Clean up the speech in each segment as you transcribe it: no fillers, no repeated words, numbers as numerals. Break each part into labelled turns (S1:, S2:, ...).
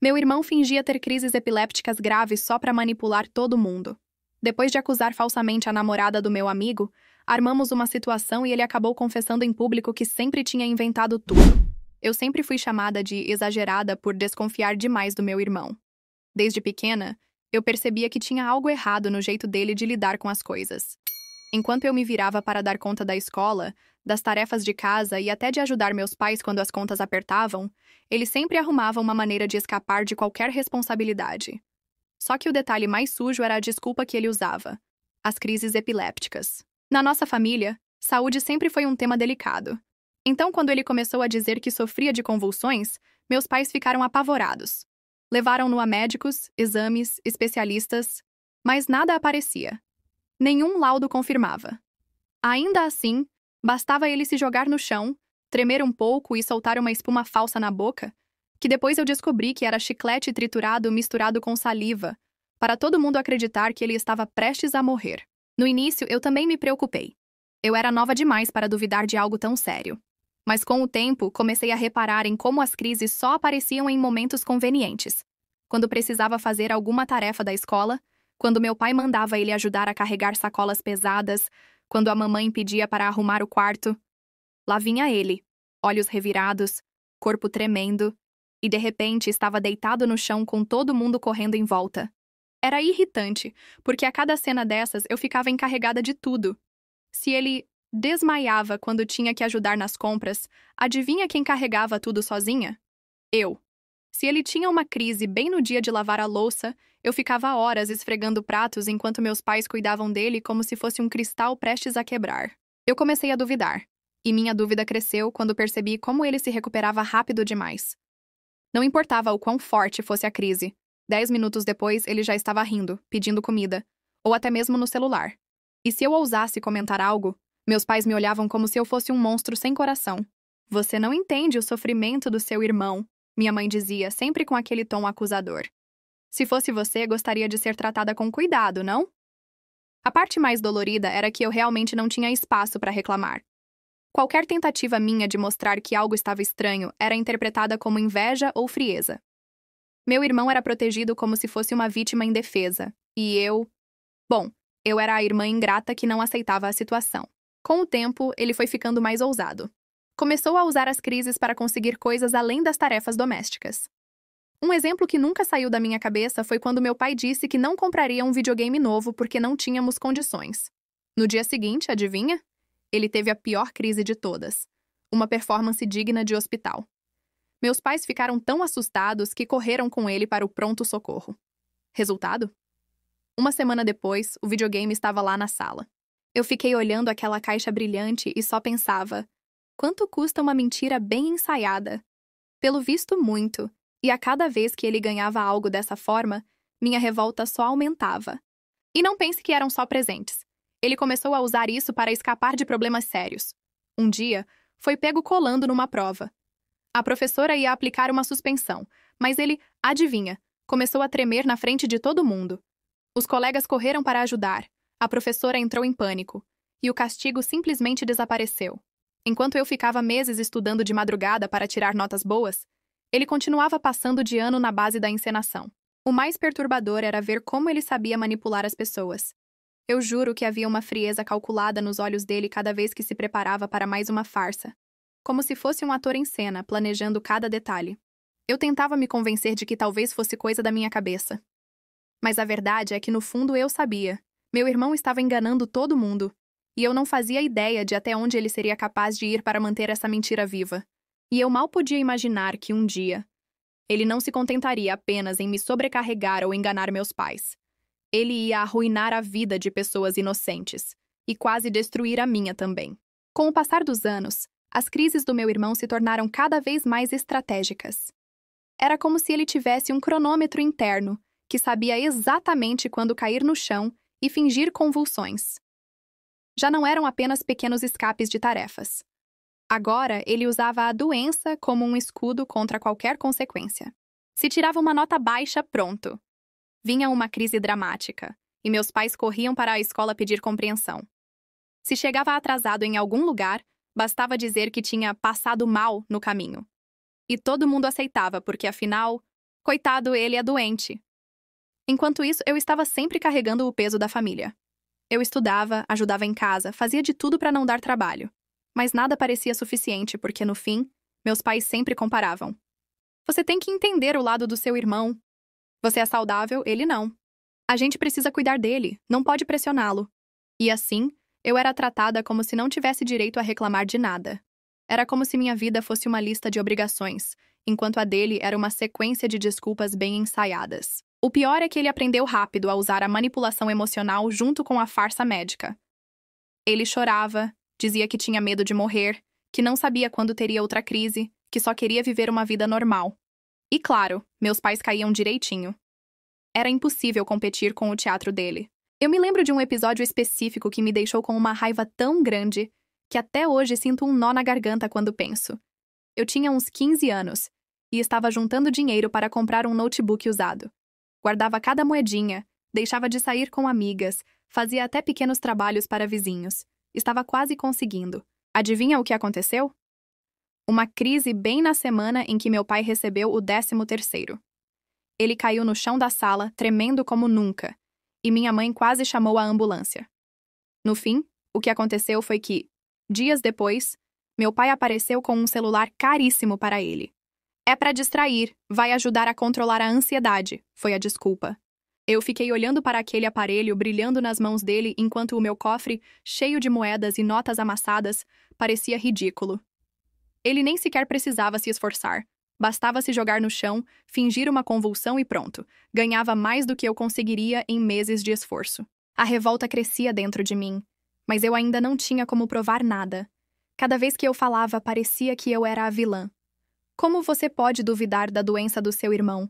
S1: Meu irmão fingia ter crises epilépticas graves só para manipular todo mundo. Depois de acusar falsamente a namorada do meu amigo, armamos uma situação e ele acabou confessando em público que sempre tinha inventado tudo. Eu sempre fui chamada de exagerada por desconfiar demais do meu irmão. Desde pequena, eu percebia que tinha algo errado no jeito dele de lidar com as coisas. Enquanto eu me virava para dar conta da escola, das tarefas de casa e até de ajudar meus pais quando as contas apertavam, ele sempre arrumava uma maneira de escapar de qualquer responsabilidade. Só que o detalhe mais sujo era a desculpa que ele usava: as crises epilépticas. Na nossa família, saúde sempre foi um tema delicado. Então, quando ele começou a dizer que sofria de convulsões, meus pais ficaram apavorados. Levaram-no a médicos, exames, especialistas, mas nada aparecia. Nenhum laudo confirmava. Ainda assim, bastava ele se jogar no chão, tremer um pouco e soltar uma espuma falsa na boca, que depois eu descobri que era chiclete triturado misturado com saliva, para todo mundo acreditar que ele estava prestes a morrer. No início, eu também me preocupei. Eu era nova demais para duvidar de algo tão sério. Mas com o tempo, comecei a reparar em como as crises só apareciam em momentos convenientes. Quando precisava fazer alguma tarefa da escola, quando meu pai mandava ele ajudar a carregar sacolas pesadas, quando a mamãe pedia para arrumar o quarto. Lá vinha ele, olhos revirados, corpo tremendo, e de repente estava deitado no chão com todo mundo correndo em volta. Era irritante, porque a cada cena dessas eu ficava encarregada de tudo. Se ele desmaiava quando tinha que ajudar nas compras, adivinha quem carregava tudo sozinha? Eu. Se ele tinha uma crise bem no dia de lavar a louça, eu ficava horas esfregando pratos enquanto meus pais cuidavam dele como se fosse um cristal prestes a quebrar. Eu comecei a duvidar, e minha dúvida cresceu quando percebi como ele se recuperava rápido demais. Não importava o quão forte fosse a crise, 10 minutos depois ele já estava rindo, pedindo comida, ou até mesmo no celular. E se eu ousasse comentar algo, meus pais me olhavam como se eu fosse um monstro sem coração. Você não entende o sofrimento do seu irmão, minha mãe dizia, sempre com aquele tom acusador. Se fosse você, gostaria de ser tratada com cuidado, não? A parte mais dolorida era que eu realmente não tinha espaço para reclamar. Qualquer tentativa minha de mostrar que algo estava estranho era interpretada como inveja ou frieza. Meu irmão era protegido como se fosse uma vítima indefesa, e eu... Bom, eu era a irmã ingrata que não aceitava a situação. Com o tempo, ele foi ficando mais ousado. Começou a usar as crises para conseguir coisas além das tarefas domésticas. Um exemplo que nunca saiu da minha cabeça foi quando meu pai disse que não compraria um videogame novo porque não tínhamos condições. No dia seguinte, adivinha? Ele teve a pior crise de todas. Uma performance digna de hospital. Meus pais ficaram tão assustados que correram com ele para o pronto-socorro. Resultado? Uma semana depois, o videogame estava lá na sala. Eu fiquei olhando aquela caixa brilhante e só pensava: quanto custa uma mentira bem ensaiada? Pelo visto, muito. E a cada vez que ele ganhava algo dessa forma, minha revolta só aumentava. E não pense que eram só presentes. Ele começou a usar isso para escapar de problemas sérios. Um dia, foi pego colando numa prova. A professora ia aplicar uma suspensão, mas ele, adivinha, começou a tremer na frente de todo mundo. Os colegas correram para ajudar. A professora entrou em pânico. E o castigo simplesmente desapareceu. Enquanto eu ficava meses estudando de madrugada para tirar notas boas, ele continuava passando de ano na base da encenação. O mais perturbador era ver como ele sabia manipular as pessoas. Eu juro que havia uma frieza calculada nos olhos dele cada vez que se preparava para mais uma farsa. Como se fosse um ator em cena, planejando cada detalhe. Eu tentava me convencer de que talvez fosse coisa da minha cabeça. Mas a verdade é que, no fundo, eu sabia. Meu irmão estava enganando todo mundo. E eu não fazia ideia de até onde ele seria capaz de ir para manter essa mentira viva. E eu mal podia imaginar que um dia ele não se contentaria apenas em me sobrecarregar ou enganar meus pais. Ele ia arruinar a vida de pessoas inocentes e quase destruir a minha também. Com o passar dos anos, as crises do meu irmão se tornaram cada vez mais estratégicas. Era como se ele tivesse um cronômetro interno que sabia exatamente quando cair no chão e fingir convulsões. Já não eram apenas pequenos escapes de tarefas. Agora, ele usava a doença como um escudo contra qualquer consequência. Se tirava uma nota baixa, pronto. Vinha uma crise dramática, e meus pais corriam para a escola pedir compreensão. Se chegava atrasado em algum lugar, bastava dizer que tinha passado mal no caminho. E todo mundo aceitava, porque, afinal, Coitado, ele é doente. Enquanto isso, eu estava sempre carregando o peso da família. Eu estudava, ajudava em casa, fazia de tudo para não dar trabalho. Mas nada parecia suficiente porque, no fim, meus pais sempre comparavam. Você tem que entender o lado do seu irmão. Você é saudável, ele não. A gente precisa cuidar dele, não pode pressioná-lo. E assim, eu era tratada como se não tivesse direito a reclamar de nada. Era como se minha vida fosse uma lista de obrigações, enquanto a dele era uma sequência de desculpas bem ensaiadas. O pior é que ele aprendeu rápido a usar a manipulação emocional junto com a farsa médica. Ele chorava, dizia que tinha medo de morrer, que não sabia quando teria outra crise, que só queria viver uma vida normal. E claro, meus pais caíam direitinho. Era impossível competir com o teatro dele. Eu me lembro de um episódio específico que me deixou com uma raiva tão grande que até hoje sinto um nó na garganta quando penso. Eu tinha uns 15 anos e estava juntando dinheiro para comprar um notebook usado. Guardava cada moedinha, deixava de sair com amigas, fazia até pequenos trabalhos para vizinhos. Estava quase conseguindo. Adivinha o que aconteceu? Uma crise bem na semana em que meu pai recebeu o 13º. Ele caiu no chão da sala, tremendo como nunca, e minha mãe quase chamou a ambulância. No fim, o que aconteceu foi que, dias depois, meu pai apareceu com um celular caríssimo para ele. É para distrair, vai ajudar a controlar a ansiedade, foi a desculpa. Eu fiquei olhando para aquele aparelho brilhando nas mãos dele enquanto o meu cofre, cheio de moedas e notas amassadas, parecia ridículo. Ele nem sequer precisava se esforçar. Bastava se jogar no chão, fingir uma convulsão e pronto. Ganhava mais do que eu conseguiria em meses de esforço. A revolta crescia dentro de mim, mas eu ainda não tinha como provar nada. Cada vez que eu falava, parecia que eu era a vilã. Como você pode duvidar da doença do seu irmão?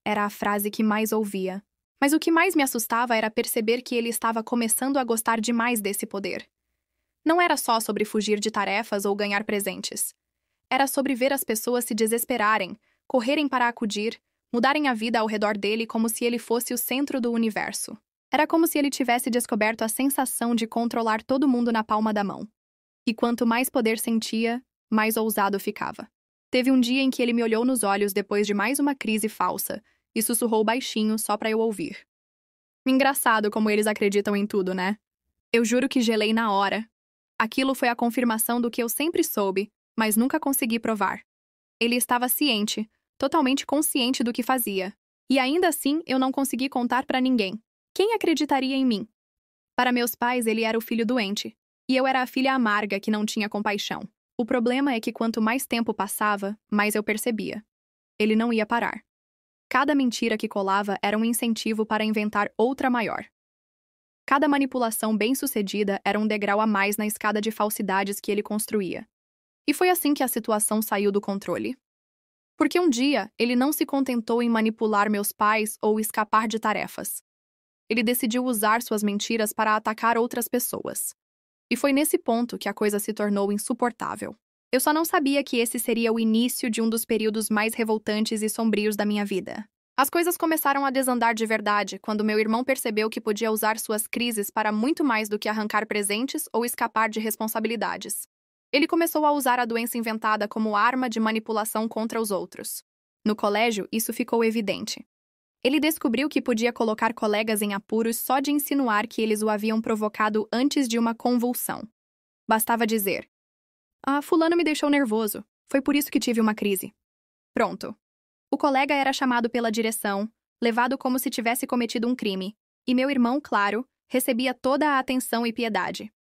S1: Era a frase que mais ouvia. Mas o que mais me assustava era perceber que ele estava começando a gostar demais desse poder. Não era só sobre fugir de tarefas ou ganhar presentes. Era sobre ver as pessoas se desesperarem, correrem para acudir, mudarem a vida ao redor dele como se ele fosse o centro do universo. Era como se ele tivesse descoberto a sensação de controlar todo mundo na palma da mão. E quanto mais poder sentia, mais ousado ficava. Teve um dia em que ele me olhou nos olhos depois de mais uma crise falsa e sussurrou baixinho só para eu ouvir. Engraçado como eles acreditam em tudo, né? Eu juro que gelei na hora. Aquilo foi a confirmação do que eu sempre soube, mas nunca consegui provar. Ele estava ciente, totalmente consciente do que fazia. E ainda assim, eu não consegui contar para ninguém. Quem acreditaria em mim? Para meus pais, ele era o filho doente. E eu era a filha amarga que não tinha compaixão. O problema é que quanto mais tempo passava, mais eu percebia. Ele não ia parar. Cada mentira que colava era um incentivo para inventar outra maior. Cada manipulação bem-sucedida era um degrau a mais na escada de falsidades que ele construía. E foi assim que a situação saiu do controle. Porque um dia, ele não se contentou em manipular meus pais ou escapar de tarefas. Ele decidiu usar suas mentiras para atacar outras pessoas. E foi nesse ponto que a coisa se tornou insuportável. Eu só não sabia que esse seria o início de um dos períodos mais revoltantes e sombrios da minha vida. As coisas começaram a desandar de verdade quando meu irmão percebeu que podia usar suas crises para muito mais do que arrancar presentes ou escapar de responsabilidades. Ele começou a usar a doença inventada como arma de manipulação contra os outros. No colégio, isso ficou evidente. Ele descobriu que podia colocar colegas em apuros só de insinuar que eles o haviam provocado antes de uma convulsão. Bastava dizer: fulano me deixou nervoso. Foi por isso que tive uma crise. Pronto. O colega era chamado pela direção, levado como se tivesse cometido um crime, e meu irmão, claro, recebia toda a atenção e piedade.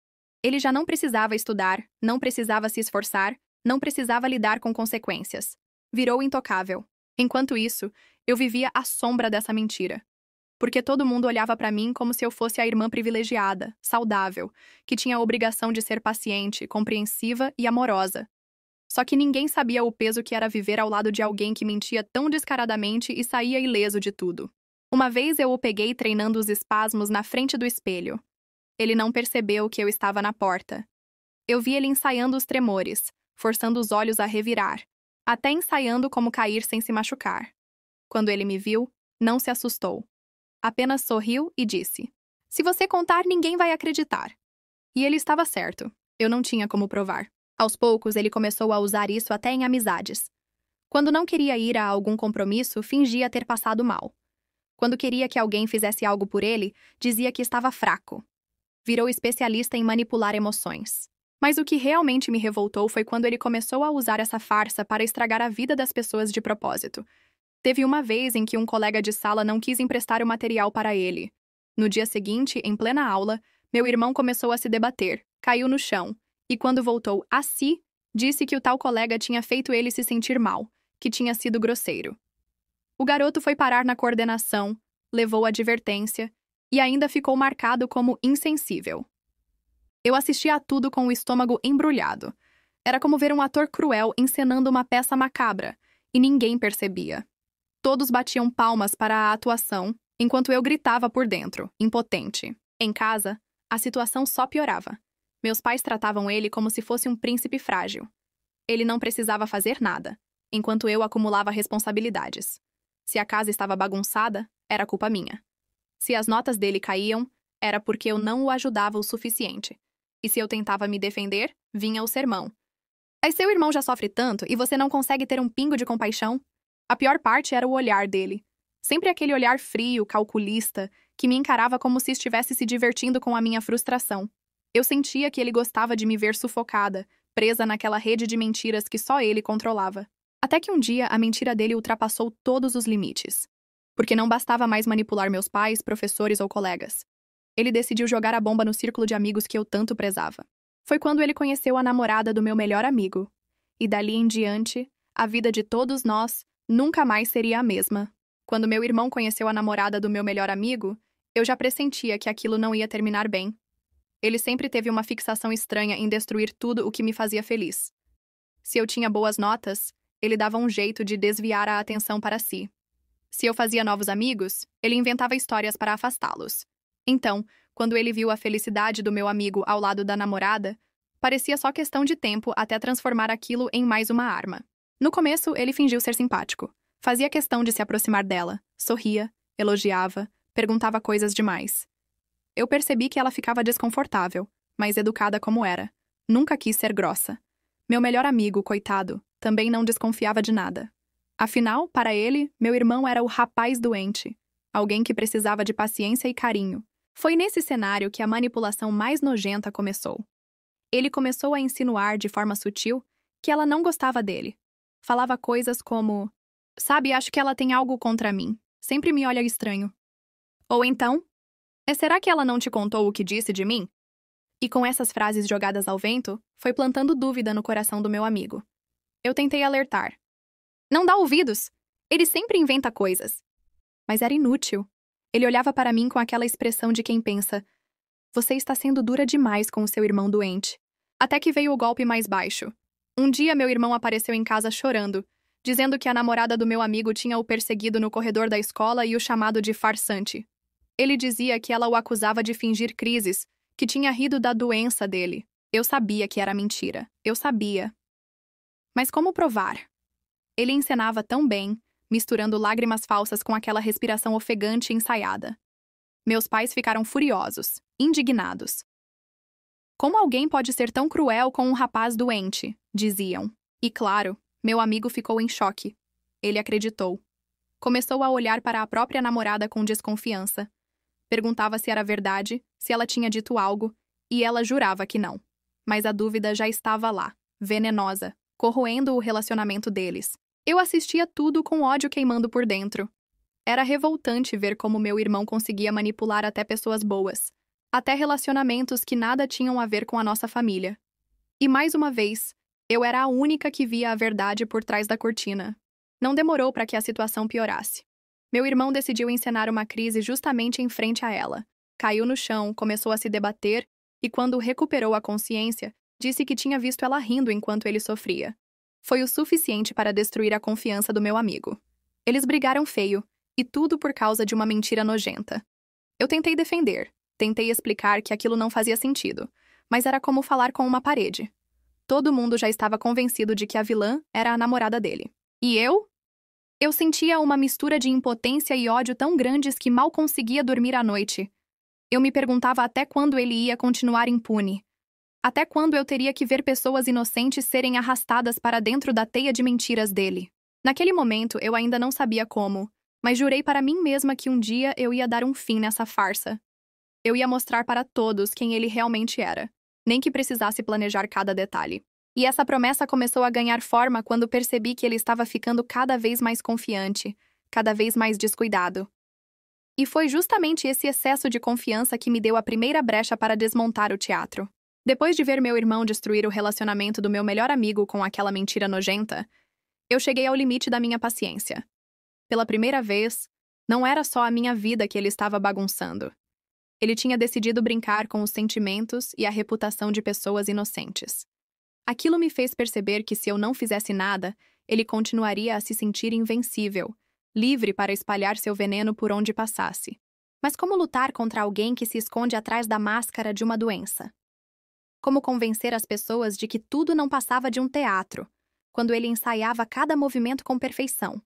S1: Ele já não precisava estudar, não precisava se esforçar, não precisava lidar com consequências. Virou intocável. Enquanto isso, eu vivia à sombra dessa mentira. Porque todo mundo olhava para mim como se eu fosse a irmã privilegiada, saudável, que tinha a obrigação de ser paciente, compreensiva e amorosa. Só que ninguém sabia o peso que era viver ao lado de alguém que mentia tão descaradamente e saía ileso de tudo. Uma vez eu o peguei treinando os espasmos na frente do espelho. Ele não percebeu que eu estava na porta. Eu vi ele ensaiando os tremores, forçando os olhos a revirar, até ensaiando como cair sem se machucar. Quando ele me viu, não se assustou. Apenas sorriu e disse: "Se você contar, ninguém vai acreditar." E ele estava certo. Eu não tinha como provar. Aos poucos, ele começou a usar isso até em amizades. Quando não queria ir a algum compromisso, fingia ter passado mal. Quando queria que alguém fizesse algo por ele, dizia que estava fraco. Virou especialista em manipular emoções. Mas o que realmente me revoltou foi quando ele começou a usar essa farsa para estragar a vida das pessoas de propósito. Teve uma vez em que um colega de sala não quis emprestar o material para ele. No dia seguinte, em plena aula, meu irmão começou a se debater, caiu no chão, e quando voltou a si, disse que o tal colega tinha feito ele se sentir mal, que tinha sido grosseiro. O garoto foi parar na coordenação, levou advertência e ainda ficou marcado como insensível. Eu assistia a tudo com o estômago embrulhado. Era como ver um ator cruel encenando uma peça macabra, e ninguém percebia. Todos batiam palmas para a atuação, enquanto eu gritava por dentro, impotente. Em casa, a situação só piorava. Meus pais tratavam ele como se fosse um príncipe frágil. Ele não precisava fazer nada, enquanto eu acumulava responsabilidades. Se a casa estava bagunçada, era culpa minha. Se as notas dele caíam, era porque eu não o ajudava o suficiente. E se eu tentava me defender, vinha o sermão. Mas seu irmão já sofre tanto e você não consegue ter um pingo de compaixão? A pior parte era o olhar dele. Sempre aquele olhar frio, calculista, que me encarava como se estivesse se divertindo com a minha frustração. Eu sentia que ele gostava de me ver sufocada, presa naquela rede de mentiras que só ele controlava. Até que um dia a mentira dele ultrapassou todos os limites. Porque não bastava mais manipular meus pais, professores ou colegas. Ele decidiu jogar a bomba no círculo de amigos que eu tanto prezava. Foi quando ele conheceu a namorada do meu melhor amigo. E dali em diante, a vida de todos nós nunca mais seria a mesma. Quando meu irmão conheceu a namorada do meu melhor amigo, eu já pressentia que aquilo não ia terminar bem. Ele sempre teve uma fixação estranha em destruir tudo o que me fazia feliz. Se eu tinha boas notas, ele dava um jeito de desviar a atenção para si. Se eu fazia novos amigos, ele inventava histórias para afastá-los. Então, quando ele viu a felicidade do meu amigo ao lado da namorada, parecia só questão de tempo até transformar aquilo em mais uma arma. No começo, ele fingiu ser simpático. Fazia questão de se aproximar dela, sorria, elogiava, perguntava coisas demais. Eu percebi que ela ficava desconfortável, mas educada como era. Nunca quis ser grossa. Meu melhor amigo, coitado, também não desconfiava de nada. Afinal, para ele, meu irmão era o rapaz doente, alguém que precisava de paciência e carinho. Foi nesse cenário que a manipulação mais nojenta começou. Ele começou a insinuar de forma sutil que ela não gostava dele. Falava coisas como: "Sabe, acho que ela tem algo contra mim. Sempre me olha estranho." Ou então: "Será que ela não te contou o que disse de mim?" E com essas frases jogadas ao vento, foi plantando dúvida no coração do meu amigo. Eu tentei alertar. "Não dá ouvidos! Ele sempre inventa coisas." Mas era inútil. Ele olhava para mim com aquela expressão de quem pensa: "Você está sendo dura demais com o seu irmão doente." Até que veio o golpe mais baixo. Um dia meu irmão apareceu em casa chorando, dizendo que a namorada do meu amigo tinha o perseguido no corredor da escola e o chamado de farsante. Ele dizia que ela o acusava de fingir crises, que tinha rido da doença dele. Eu sabia que era mentira. Eu sabia. Mas como provar? Ele encenava tão bem, misturando lágrimas falsas com aquela respiração ofegante e ensaiada. Meus pais ficaram furiosos, indignados. "Como alguém pode ser tão cruel com um rapaz doente?" diziam. E claro, meu amigo ficou em choque. Ele acreditou. Começou a olhar para a própria namorada com desconfiança. Perguntava se era verdade, se ela tinha dito algo, e ela jurava que não. Mas a dúvida já estava lá, venenosa, corroendo o relacionamento deles. Eu assistia tudo com ódio queimando por dentro. Era revoltante ver como meu irmão conseguia manipular até pessoas boas, até relacionamentos que nada tinham a ver com a nossa família. E mais uma vez, eu era a única que via a verdade por trás da cortina. Não demorou para que a situação piorasse. Meu irmão decidiu encenar uma crise justamente em frente a ela. Caiu no chão, começou a se debater e, quando recuperou a consciência, disse que tinha visto ela rindo enquanto ele sofria. Foi o suficiente para destruir a confiança do meu amigo. Eles brigaram feio, e tudo por causa de uma mentira nojenta. Eu tentei defender, tentei explicar que aquilo não fazia sentido, mas era como falar com uma parede. Todo mundo já estava convencido de que a vilã era a namorada dele. E eu? Eu sentia uma mistura de impotência e ódio tão grandes que mal conseguia dormir à noite. Eu me perguntava até quando ele ia continuar impune. Até quando eu teria que ver pessoas inocentes serem arrastadas para dentro da teia de mentiras dele. Naquele momento, eu ainda não sabia como, mas jurei para mim mesma que um dia eu ia dar um fim nessa farsa. Eu ia mostrar para todos quem ele realmente era, nem que precisasse planejar cada detalhe. E essa promessa começou a ganhar forma quando percebi que ele estava ficando cada vez mais confiante, cada vez mais descuidado. E foi justamente esse excesso de confiança que me deu a primeira brecha para desmontar o teatro. Depois de ver meu irmão destruir o relacionamento do meu melhor amigo com aquela mentira nojenta, eu cheguei ao limite da minha paciência. Pela primeira vez, não era só a minha vida que ele estava bagunçando. Ele tinha decidido brincar com os sentimentos e a reputação de pessoas inocentes. Aquilo me fez perceber que se eu não fizesse nada, ele continuaria a se sentir invencível, livre para espalhar seu veneno por onde passasse. Mas como lutar contra alguém que se esconde atrás da máscara de uma doença? Como convencer as pessoas de que tudo não passava de um teatro, quando ele ensaiava cada movimento com perfeição?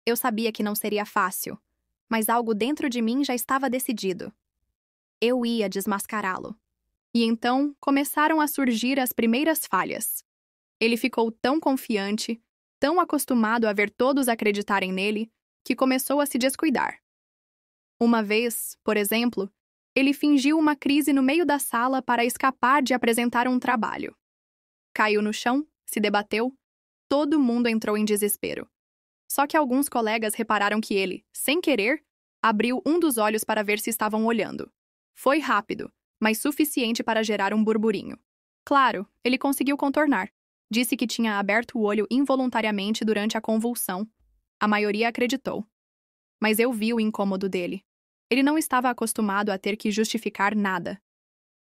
S1: Eu sabia que não seria fácil, mas algo dentro de mim já estava decidido. Eu ia desmascará-lo. E então começaram a surgir as primeiras falhas. Ele ficou tão confiante, tão acostumado a ver todos acreditarem nele, que começou a se descuidar. Uma vez, por exemplo, ele fingiu uma crise no meio da sala para escapar de apresentar um trabalho. Caiu no chão, se debateu, todo mundo entrou em desespero. Só que alguns colegas repararam que ele, sem querer, abriu um dos olhos para ver se estavam olhando. Foi rápido, mas suficiente para gerar um burburinho. Claro, ele conseguiu contornar. Disse que tinha aberto o olho involuntariamente durante a convulsão. A maioria acreditou. Mas eu vi o incômodo dele. Ele não estava acostumado a ter que justificar nada.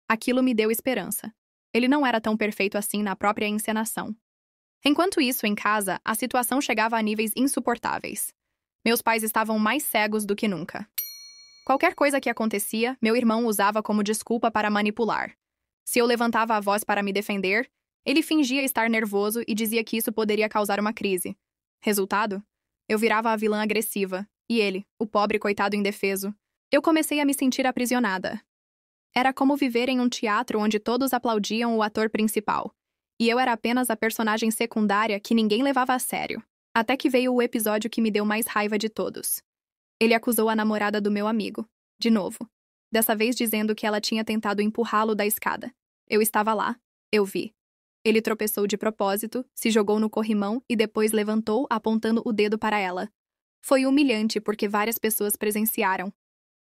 S1: Aquilo me deu esperança. Ele não era tão perfeito assim na própria encenação. Enquanto isso, em casa, a situação chegava a níveis insuportáveis. Meus pais estavam mais cegos do que nunca. Qualquer coisa que acontecia, meu irmão usava como desculpa para manipular. Se eu levantava a voz para me defender, ele fingia estar nervoso e dizia que isso poderia causar uma crise. Resultado? Eu virava a vilã agressiva, e ele, o pobre coitado indefeso. Eu comecei a me sentir aprisionada. Era como viver em um teatro onde todos aplaudiam o ator principal, e eu era apenas a personagem secundária que ninguém levava a sério. Até que veio o episódio que me deu mais raiva de todos. Ele acusou a namorada do meu amigo, de novo. Dessa vez dizendo que ela tinha tentado empurrá-lo da escada. Eu estava lá, eu vi. Ele tropeçou de propósito, se jogou no corrimão e depois levantou, apontando o dedo para ela. Foi humilhante porque várias pessoas presenciaram.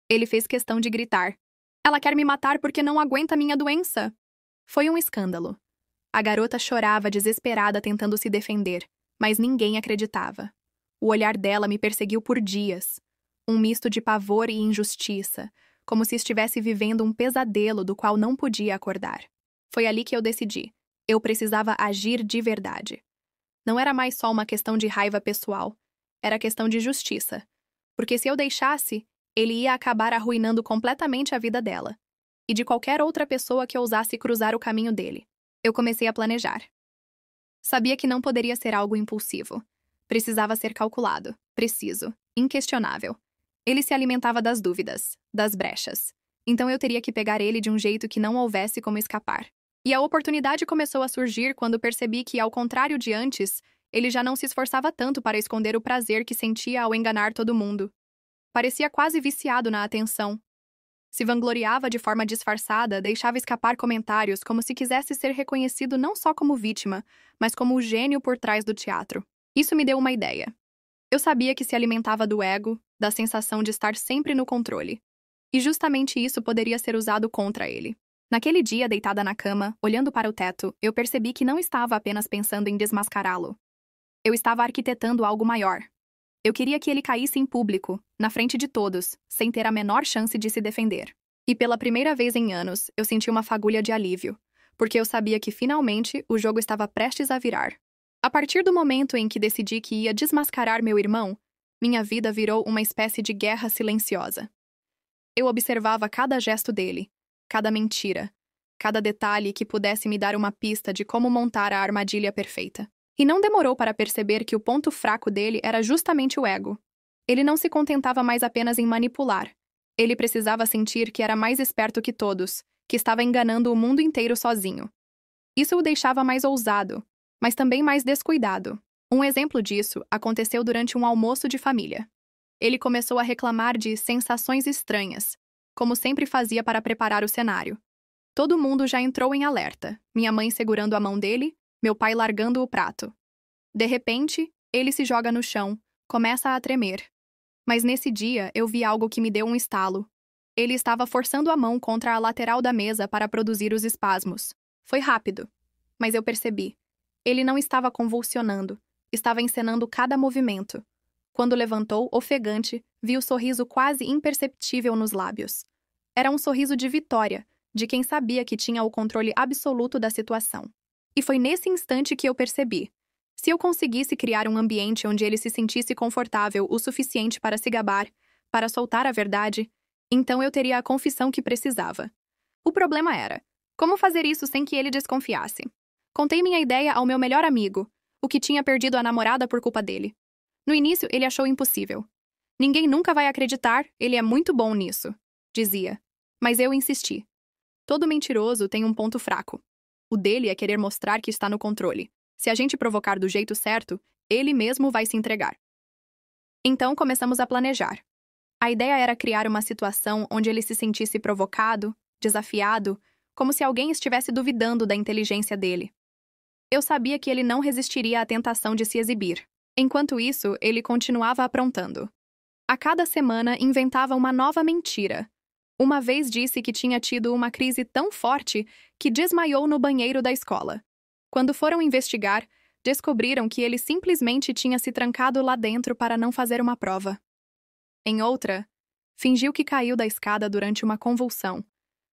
S1: Ele fez questão de gritar: "Ela quer me matar porque não aguenta minha doença!" Foi um escândalo. A garota chorava desesperada tentando se defender, mas ninguém acreditava. O olhar dela me perseguiu por dias. Um misto de pavor e injustiça, como se estivesse vivendo um pesadelo do qual não podia acordar. Foi ali que eu decidi. Eu precisava agir de verdade. Não era mais só uma questão de raiva pessoal. Era questão de justiça. Porque se eu deixasse, ele ia acabar arruinando completamente a vida dela. E de qualquer outra pessoa que ousasse cruzar o caminho dele. Eu comecei a planejar. Sabia que não poderia ser algo impulsivo. Precisava ser calculado, preciso, inquestionável. Ele se alimentava das dúvidas, das brechas. Então eu teria que pegar ele de um jeito que não houvesse como escapar. E a oportunidade começou a surgir quando percebi que, ao contrário de antes, ele já não se esforçava tanto para esconder o prazer que sentia ao enganar todo mundo. Parecia quase viciado na atenção. Se vangloriava de forma disfarçada, deixava escapar comentários como se quisesse ser reconhecido não só como vítima, mas como o gênio por trás do teatro. Isso me deu uma ideia. Eu sabia que se alimentava do ego, da sensação de estar sempre no controle. E justamente isso poderia ser usado contra ele. Naquele dia, deitada na cama, olhando para o teto, eu percebi que não estava apenas pensando em desmascará-lo. Eu estava arquitetando algo maior. Eu queria que ele caísse em público, na frente de todos, sem ter a menor chance de se defender. E pela primeira vez em anos, eu senti uma fagulha de alívio, porque eu sabia que finalmente o jogo estava prestes a virar. A partir do momento em que decidi que ia desmascarar meu irmão, minha vida virou uma espécie de guerra silenciosa. Eu observava cada gesto dele, cada mentira, cada detalhe que pudesse me dar uma pista de como montar a armadilha perfeita. E não demorou para perceber que o ponto fraco dele era justamente o ego. Ele não se contentava mais apenas em manipular. Ele precisava sentir que era mais esperto que todos, que estava enganando o mundo inteiro sozinho. Isso o deixava mais ousado, mas também mais descuidado. Um exemplo disso aconteceu durante um almoço de família. Ele começou a reclamar de sensações estranhas, como sempre fazia para preparar o cenário. Todo mundo já entrou em alerta, minha mãe segurando a mão dele, meu pai largando o prato. De repente, ele se joga no chão, começa a tremer. Mas nesse dia eu vi algo que me deu um estalo. Ele estava forçando a mão contra a lateral da mesa para produzir os espasmos. Foi rápido, mas eu percebi. Ele não estava convulsionando, estava encenando cada movimento. Quando levantou, ofegante, vi o sorriso quase imperceptível nos lábios. Era um sorriso de vitória, de quem sabia que tinha o controle absoluto da situação. E foi nesse instante que eu percebi. Se eu conseguisse criar um ambiente onde ele se sentisse confortável o suficiente para se gabar, para soltar a verdade, então eu teria a confissão que precisava. O problema era, como fazer isso sem que ele desconfiasse? Contei minha ideia ao meu melhor amigo, o que tinha perdido a namorada por culpa dele. No início, ele achou impossível. Ninguém nunca vai acreditar, ele é muito bom nisso, dizia. Mas eu insisti. Todo mentiroso tem um ponto fraco. O dele é querer mostrar que está no controle. Se a gente provocar do jeito certo, ele mesmo vai se entregar. Então começamos a planejar. A ideia era criar uma situação onde ele se sentisse provocado, desafiado, como se alguém estivesse duvidando da inteligência dele. Eu sabia que ele não resistiria à tentação de se exibir. Enquanto isso, ele continuava aprontando. A cada semana inventava uma nova mentira. Uma vez disse que tinha tido uma crise tão forte que desmaiou no banheiro da escola. Quando foram investigar, descobriram que ele simplesmente tinha se trancado lá dentro para não fazer uma prova. Em outra, fingiu que caiu da escada durante uma convulsão,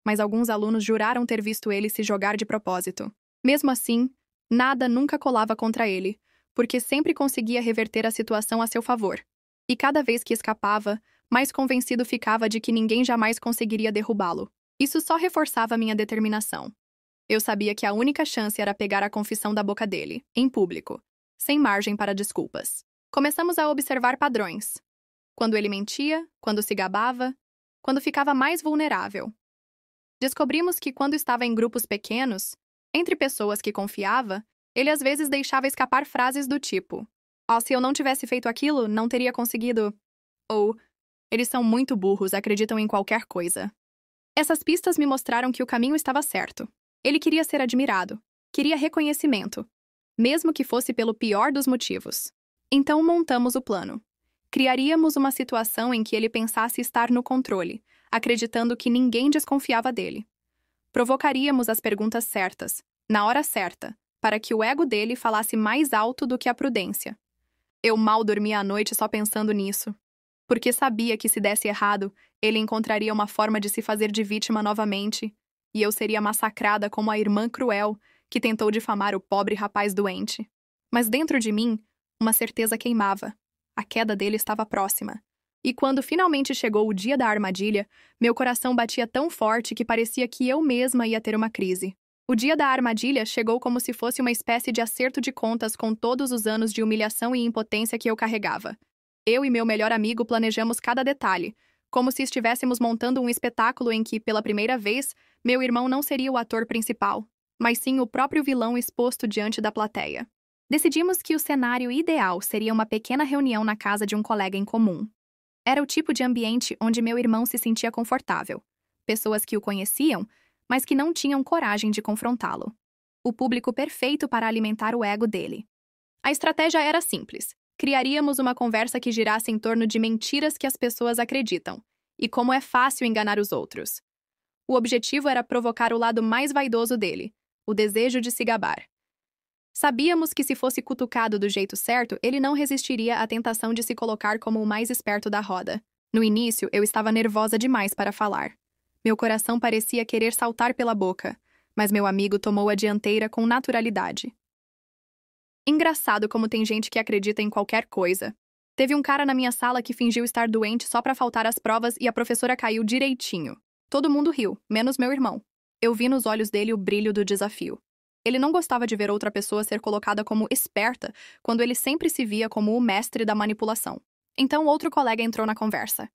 S1: mas alguns alunos juraram ter visto ele se jogar de propósito. Mesmo assim, nada nunca colava contra ele, porque sempre conseguia reverter a situação a seu favor. E cada vez que escapava, mais convencido ficava de que ninguém jamais conseguiria derrubá-lo. Isso só reforçava minha determinação. Eu sabia que a única chance era pegar a confissão da boca dele, em público, sem margem para desculpas. Começamos a observar padrões. Quando ele mentia, quando se gabava, quando ficava mais vulnerável. Descobrimos que quando estava em grupos pequenos, entre pessoas que confiava, ele às vezes deixava escapar frases do tipo: "Oh, se eu não tivesse feito aquilo, não teria conseguido." Ou "Eles são muito burros, acreditam em qualquer coisa." Essas pistas me mostraram que o caminho estava certo. Ele queria ser admirado, queria reconhecimento, mesmo que fosse pelo pior dos motivos. Então montamos o plano. Criaríamos uma situação em que ele pensasse estar no controle, acreditando que ninguém desconfiava dele. Provocaríamos as perguntas certas, na hora certa, para que o ego dele falasse mais alto do que a prudência. Eu mal dormia à noite só pensando nisso, porque sabia que se desse errado, ele encontraria uma forma de se fazer de vítima novamente, e eu seria massacrada como a irmã cruel que tentou difamar o pobre rapaz doente. Mas dentro de mim, uma certeza queimava. A queda dele estava próxima. E quando finalmente chegou o dia da armadilha, meu coração batia tão forte que parecia que eu mesma ia ter uma crise. O dia da armadilha chegou como se fosse uma espécie de acerto de contas com todos os anos de humilhação e impotência que eu carregava. Eu e meu melhor amigo planejamos cada detalhe, como se estivéssemos montando um espetáculo em que, pela primeira vez, meu irmão não seria o ator principal, mas sim o próprio vilão exposto diante da plateia. Decidimos que o cenário ideal seria uma pequena reunião na casa de um colega em comum. Era o tipo de ambiente onde meu irmão se sentia confortável. Pessoas que o conheciam, mas que não tinham coragem de confrontá-lo. O público perfeito para alimentar o ego dele. A estratégia era simples. Criaríamos uma conversa que girasse em torno de mentiras que as pessoas acreditam, e como é fácil enganar os outros. O objetivo era provocar o lado mais vaidoso dele, o desejo de se gabar. Sabíamos que se fosse cutucado do jeito certo, ele não resistiria à tentação de se colocar como o mais esperto da roda. No início, eu estava nervosa demais para falar. Meu coração parecia querer saltar pela boca, mas meu amigo tomou a dianteira com naturalidade. Engraçado como tem gente que acredita em qualquer coisa. Teve um cara na minha sala que fingiu estar doente só para faltar às provas e a professora caiu direitinho. Todo mundo riu, menos meu irmão. Eu vi nos olhos dele o brilho do desafio. Ele não gostava de ver outra pessoa ser colocada como esperta, quando ele sempre se via como o mestre da manipulação. Então outro colega entrou na conversa.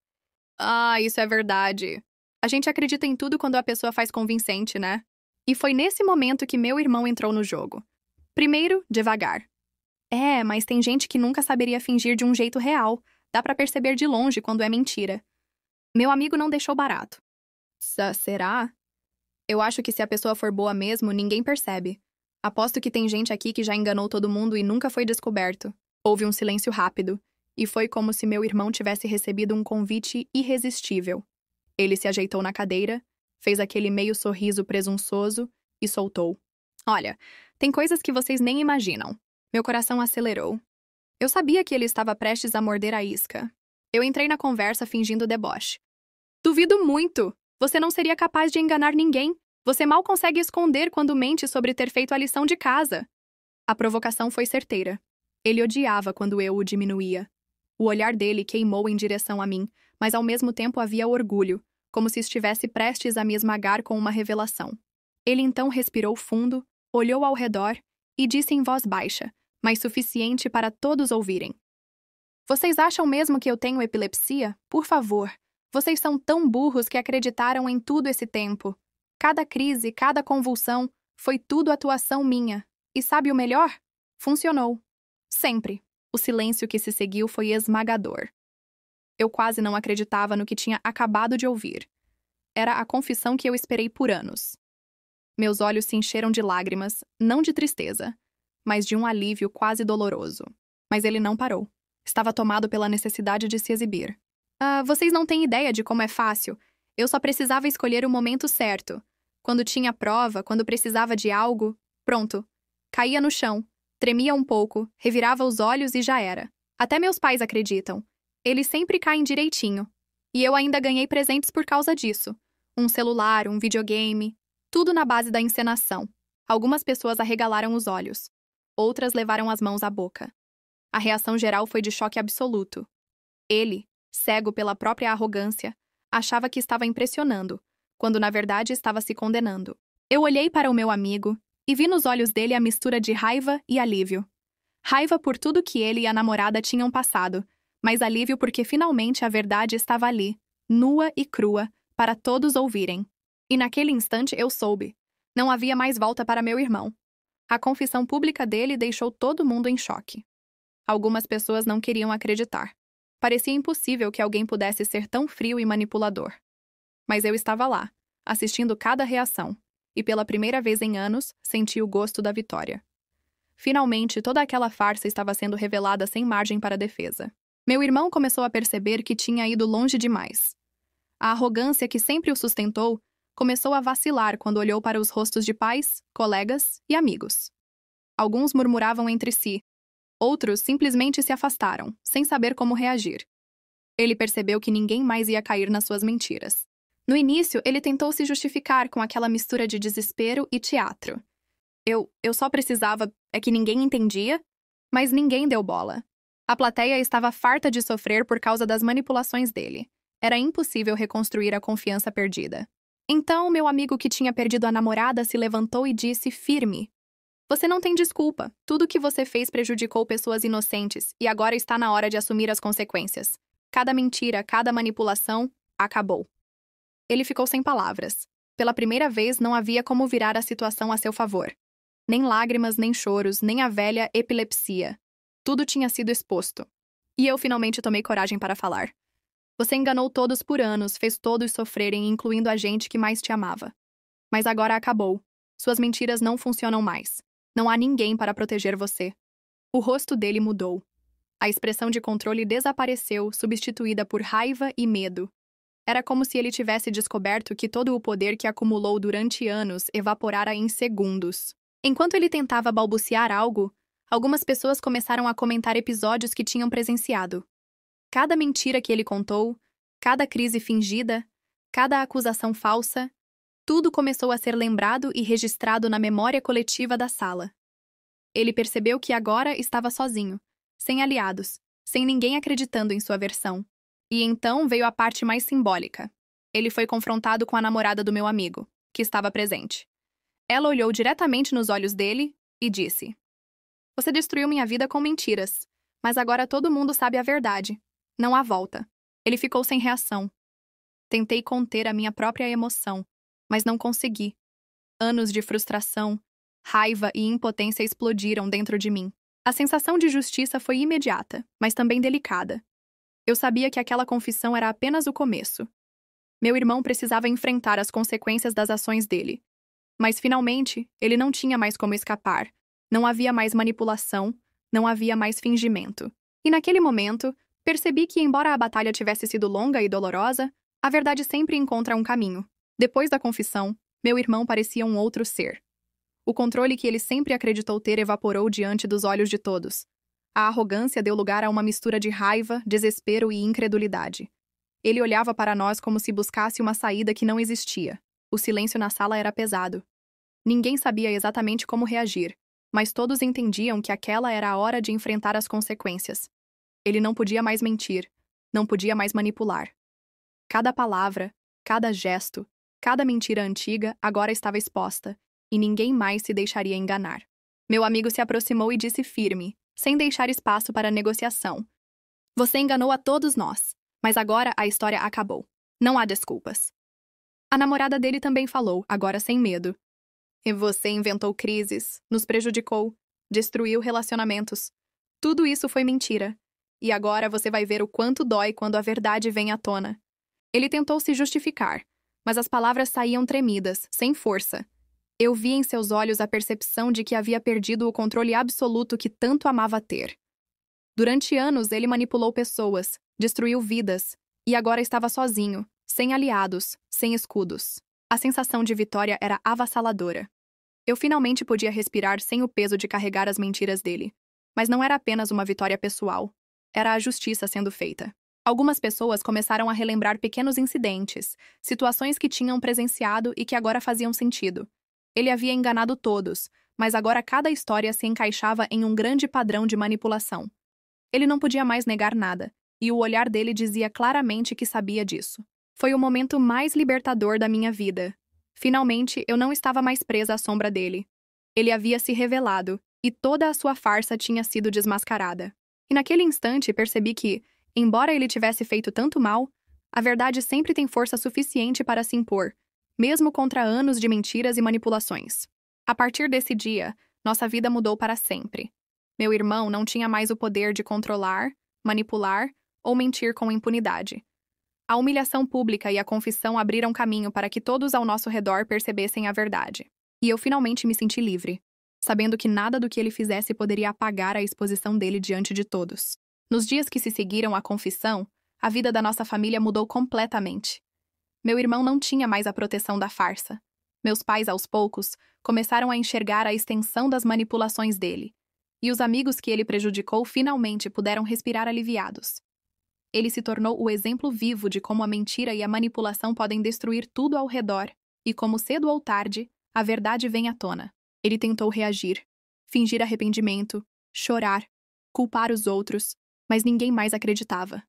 S1: "Ah, isso é verdade. A gente acredita em tudo quando a pessoa faz convincente, né?" E foi nesse momento que meu irmão entrou no jogo. Primeiro, devagar. É, mas tem gente que nunca saberia fingir de um jeito real. Dá pra perceber de longe quando é mentira. Meu amigo não deixou barato. Será? Eu acho que se a pessoa for boa mesmo, ninguém percebe. Aposto que tem gente aqui que já enganou todo mundo e nunca foi descoberto. Houve um silêncio rápido, e foi como se meu irmão tivesse recebido um convite irresistível. Ele se ajeitou na cadeira, fez aquele meio sorriso presunçoso e soltou. Olha, tem coisas que vocês nem imaginam. Meu coração acelerou. Eu sabia que ele estava prestes a morder a isca. Eu entrei na conversa fingindo deboche. Duvido muito! Você não seria capaz de enganar ninguém. Você mal consegue esconder quando mente sobre ter feito a lição de casa. A provocação foi certeira. Ele odiava quando eu o diminuía. O olhar dele queimou em direção a mim, mas ao mesmo tempo havia orgulho, como se estivesse prestes a me esmagar com uma revelação. Ele então respirou fundo, olhou ao redor e disse em voz baixa, mas suficiente para todos ouvirem. Vocês acham mesmo que eu tenho epilepsia? Por favor. Vocês são tão burros que acreditaram em tudo esse tempo. Cada crise, cada convulsão, foi tudo atuação minha. E sabe o melhor? Funcionou. Sempre. O silêncio que se seguiu foi esmagador. Eu quase não acreditava no que tinha acabado de ouvir. Era a confissão que eu esperei por anos. Meus olhos se encheram de lágrimas, não de tristeza, mas de um alívio quase doloroso. Mas ele não parou. Estava tomado pela necessidade de se exibir. Vocês não têm ideia de como é fácil. Eu só precisava escolher o momento certo. Quando tinha prova, quando precisava de algo, pronto. Caía no chão, tremia um pouco, revirava os olhos e já era. Até meus pais acreditam. Eles sempre caem direitinho. E eu ainda ganhei presentes por causa disso. Um celular, um videogame, tudo na base da encenação. Algumas pessoas arregalaram os olhos. Outras levaram as mãos à boca. A reação geral foi de choque absoluto. Ele, cego pela própria arrogância, achava que estava impressionando, quando na verdade estava se condenando. Eu olhei para o meu amigo e vi nos olhos dele a mistura de raiva e alívio. Raiva por tudo que ele e a namorada tinham passado, mas alívio porque finalmente a verdade estava ali, nua e crua, para todos ouvirem. E naquele instante eu soube. Não havia mais volta para meu irmão. A confissão pública dele deixou todo mundo em choque. Algumas pessoas não queriam acreditar. Parecia impossível que alguém pudesse ser tão frio e manipulador. Mas eu estava lá, assistindo cada reação, e pela primeira vez em anos, senti o gosto da vitória. Finalmente, toda aquela farsa estava sendo revelada sem margem para defesa. Meu irmão começou a perceber que tinha ido longe demais. A arrogância que sempre o sustentou começou a vacilar quando olhou para os rostos de pais, colegas e amigos. Alguns murmuravam entre si. Outros simplesmente se afastaram, sem saber como reagir. Ele percebeu que ninguém mais ia cair nas suas mentiras. No início, ele tentou se justificar com aquela mistura de desespero e teatro. Eu só precisava, é que ninguém entendia, mas ninguém deu bola. A plateia estava farta de sofrer por causa das manipulações dele. Era impossível reconstruir a confiança perdida. Então, meu amigo que tinha perdido a namorada se levantou e disse firme: Você não tem desculpa. Tudo o que você fez prejudicou pessoas inocentes e agora está na hora de assumir as consequências. Cada mentira, cada manipulação, acabou. Ele ficou sem palavras. Pela primeira vez, não havia como virar a situação a seu favor. Nem lágrimas, nem choros, nem a velha epilepsia. Tudo tinha sido exposto. E eu finalmente tomei coragem para falar. Você enganou todos por anos, fez todos sofrerem, incluindo a gente que mais te amava. Mas agora acabou. Suas mentiras não funcionam mais. Não há ninguém para proteger você. O rosto dele mudou. A expressão de controle desapareceu, substituída por raiva e medo. Era como se ele tivesse descoberto que todo o poder que acumulou durante anos evaporara em segundos. Enquanto ele tentava balbuciar algo, algumas pessoas começaram a comentar episódios que tinham presenciado. Cada mentira que ele contou, cada crise fingida, cada acusação falsa, tudo começou a ser lembrado e registrado na memória coletiva da sala. Ele percebeu que agora estava sozinho, sem aliados, sem ninguém acreditando em sua versão. E então veio a parte mais simbólica. Ele foi confrontado com a namorada do meu amigo, que estava presente. Ela olhou diretamente nos olhos dele e disse: Você destruiu minha vida com mentiras, mas agora todo mundo sabe a verdade. Não há volta. Ele ficou sem reação. Tentei conter a minha própria emoção, mas não consegui. Anos de frustração, raiva e impotência explodiram dentro de mim. A sensação de justiça foi imediata, mas também delicada. Eu sabia que aquela confissão era apenas o começo. Meu irmão precisava enfrentar as consequências das ações dele. Mas, finalmente, ele não tinha mais como escapar. Não havia mais manipulação, não havia mais fingimento. E naquele momento, percebi que, embora a batalha tivesse sido longa e dolorosa, a verdade sempre encontra um caminho. Depois da confissão, meu irmão parecia um outro ser. O controle que ele sempre acreditou ter evaporou diante dos olhos de todos. A arrogância deu lugar a uma mistura de raiva, desespero e incredulidade. Ele olhava para nós como se buscasse uma saída que não existia. O silêncio na sala era pesado. Ninguém sabia exatamente como reagir, mas todos entendiam que aquela era a hora de enfrentar as consequências. Ele não podia mais mentir, não podia mais manipular. Cada palavra, cada gesto, cada mentira antiga agora estava exposta, e ninguém mais se deixaria enganar. Meu amigo se aproximou e disse firme, sem deixar espaço para negociação: "Você enganou a todos nós, mas agora a história acabou. Não há desculpas." A namorada dele também falou, agora sem medo: "E você inventou crises, nos prejudicou, destruiu relacionamentos. Tudo isso foi mentira. E agora você vai ver o quanto dói quando a verdade vem à tona." Ele tentou se justificar, mas as palavras saíam tremidas, sem força. Eu vi em seus olhos a percepção de que havia perdido o controle absoluto que tanto amava ter. Durante anos, ele manipulou pessoas, destruiu vidas, e agora estava sozinho, sem aliados, sem escudos. A sensação de vitória era avassaladora. Eu finalmente podia respirar sem o peso de carregar as mentiras dele. Mas não era apenas uma vitória pessoal. Era a justiça sendo feita. Algumas pessoas começaram a relembrar pequenos incidentes, situações que tinham presenciado e que agora faziam sentido. Ele havia enganado todos, mas agora cada história se encaixava em um grande padrão de manipulação. Ele não podia mais negar nada, e o olhar dele dizia claramente que sabia disso. Foi o momento mais libertador da minha vida. Finalmente, eu não estava mais presa à sombra dele. Ele havia se revelado, e toda a sua farsa tinha sido desmascarada. E naquele instante percebi que, embora ele tivesse feito tanto mal, a verdade sempre tem força suficiente para se impor, mesmo contra anos de mentiras e manipulações. A partir desse dia, nossa vida mudou para sempre. Meu irmão não tinha mais o poder de controlar, manipular ou mentir com impunidade. A humilhação pública e a confissão abriram caminho para que todos ao nosso redor percebessem a verdade. E eu finalmente me senti livre, sabendo que nada do que ele fizesse poderia apagar a exposição dele diante de todos. Nos dias que se seguiram à confissão, a vida da nossa família mudou completamente. Meu irmão não tinha mais a proteção da farsa. Meus pais, aos poucos, começaram a enxergar a extensão das manipulações dele. E os amigos que ele prejudicou finalmente puderam respirar aliviados. Ele se tornou o exemplo vivo de como a mentira e a manipulação podem destruir tudo ao redor, e como cedo ou tarde, a verdade vem à tona. Ele tentou reagir, fingir arrependimento, chorar, culpar os outros, mas ninguém mais acreditava.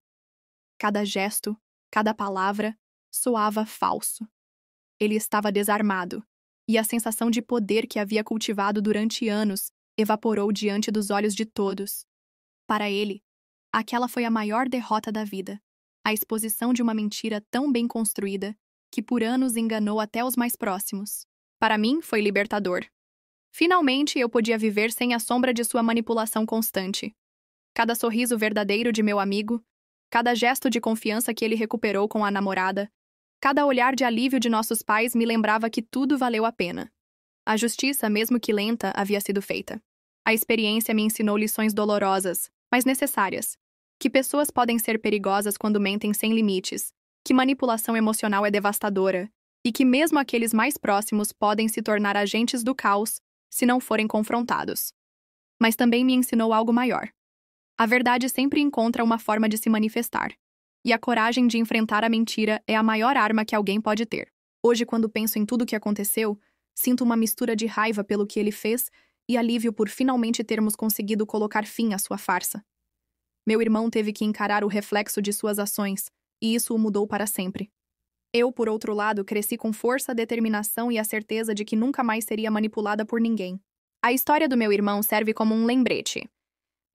S1: Cada gesto, cada palavra, soava falso. Ele estava desarmado, e a sensação de poder que havia cultivado durante anos evaporou diante dos olhos de todos. Para ele, aquela foi a maior derrota da vida, a exposição de uma mentira tão bem construída que por anos enganou até os mais próximos. Para mim, foi libertador. Finalmente, eu podia viver sem a sombra de sua manipulação constante. Cada sorriso verdadeiro de meu amigo, cada gesto de confiança que ele recuperou com a namorada, cada olhar de alívio de nossos pais me lembrava que tudo valeu a pena. A justiça, mesmo que lenta, havia sido feita. A experiência me ensinou lições dolorosas, mas necessárias. Que pessoas podem ser perigosas quando mentem sem limites, que manipulação emocional é devastadora, e que mesmo aqueles mais próximos podem se tornar agentes do caos se não forem confrontados. Mas também me ensinou algo maior. A verdade sempre encontra uma forma de se manifestar. E a coragem de enfrentar a mentira é a maior arma que alguém pode ter. Hoje, quando penso em tudo o que aconteceu, sinto uma mistura de raiva pelo que ele fez e alívio por finalmente termos conseguido colocar fim à sua farsa. Meu irmão teve que encarar o reflexo de suas ações, e isso o mudou para sempre. Eu, por outro lado, cresci com força, determinação e a certeza de que nunca mais seria manipulada por ninguém. A história do meu irmão serve como um lembrete.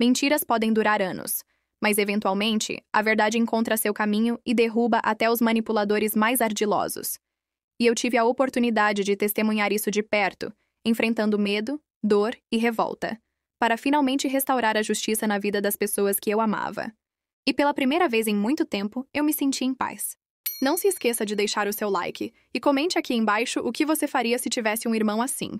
S1: Mentiras podem durar anos, mas eventualmente a verdade encontra seu caminho e derruba até os manipuladores mais ardilosos. E eu tive a oportunidade de testemunhar isso de perto, enfrentando medo, dor e revolta, para finalmente restaurar a justiça na vida das pessoas que eu amava. E pela primeira vez em muito tempo, eu me senti em paz. Não se esqueça de deixar o seu like e comente aqui embaixo o que você faria se tivesse um irmão assim.